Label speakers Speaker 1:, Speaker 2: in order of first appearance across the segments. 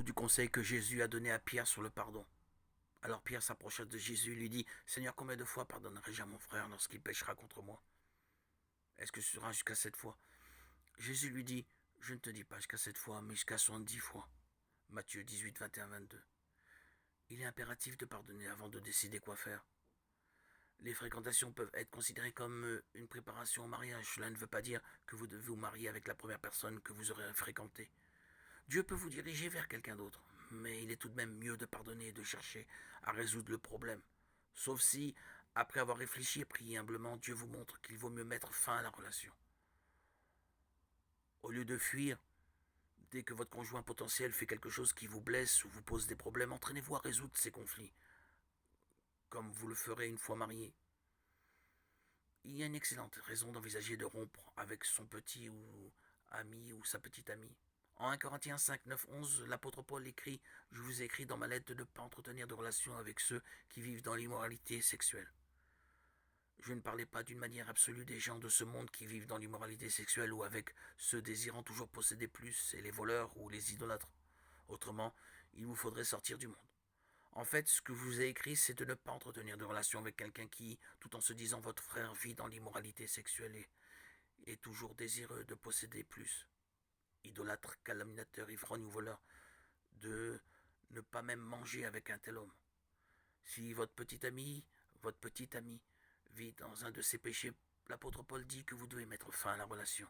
Speaker 1: Du conseil que Jésus a donné à Pierre sur le pardon. Alors Pierre s'approcha de Jésus et lui dit, Seigneur, combien de fois pardonnerai-je à mon frère lorsqu'il péchera contre moi? Est-ce que ce sera jusqu'à 7 fois? Jésus lui dit, je ne te dis pas jusqu'à 7 fois, mais jusqu'à 70 fois. Matthieu 18, 21, 22. Il est impératif de pardonner avant de décider quoi faire. Les fréquentations peuvent être considérées comme une préparation au mariage. Cela ne veut pas dire que vous devez vous marier avec la première personne que vous aurez fréquentée. Dieu peut vous diriger vers quelqu'un d'autre, mais il est tout de même mieux de pardonner et de chercher à résoudre le problème. Sauf si, après avoir réfléchi et prié humblement, Dieu vous montre qu'il vaut mieux mettre fin à la relation. Au lieu de fuir, dès que votre conjoint potentiel fait quelque chose qui vous blesse ou vous pose des problèmes, entraînez-vous à résoudre ces conflits, comme vous le ferez une fois marié. Il y a une excellente raison d'envisager de rompre avec son petit ou ami ou sa petite amie. En 1 Corinthiens 5, 9, 11, l'apôtre Paul écrit, je vous ai écrit dans ma lettre de ne pas entretenir de relations avec ceux qui vivent dans l'immoralité sexuelle. Je ne parlais pas d'une manière absolue des gens de ce monde qui vivent dans l'immoralité sexuelle ou avec ceux désirant toujours posséder plus et les voleurs ou les idolâtres. Autrement, il vous faudrait sortir du monde. En fait, ce que je vous ai écrit, c'est de ne pas entretenir de relations avec quelqu'un qui, tout en se disant votre frère, vit dans l'immoralité sexuelle et est toujours désireux de posséder plus. Idolâtre, calomniateur, ivrogne ou voleur, de ne pas même manger avec un tel homme. Si votre petite amie, vit dans un de ces péchés, l'apôtre Paul dit que vous devez mettre fin à la relation.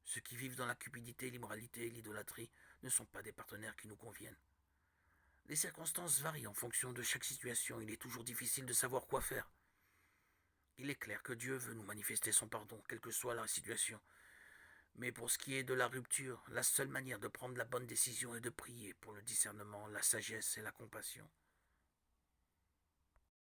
Speaker 1: Ceux qui vivent dans la cupidité, l'immoralité et l'idolâtrie ne sont pas des partenaires qui nous conviennent. Les circonstances varient en fonction de chaque situation. Il est toujours difficile de savoir quoi faire. Il est clair que Dieu veut nous manifester son pardon, quelle que soit la situation. Mais pour ce qui est de la rupture, la seule manière de prendre la bonne décision est de prier pour le discernement, la sagesse et la compassion.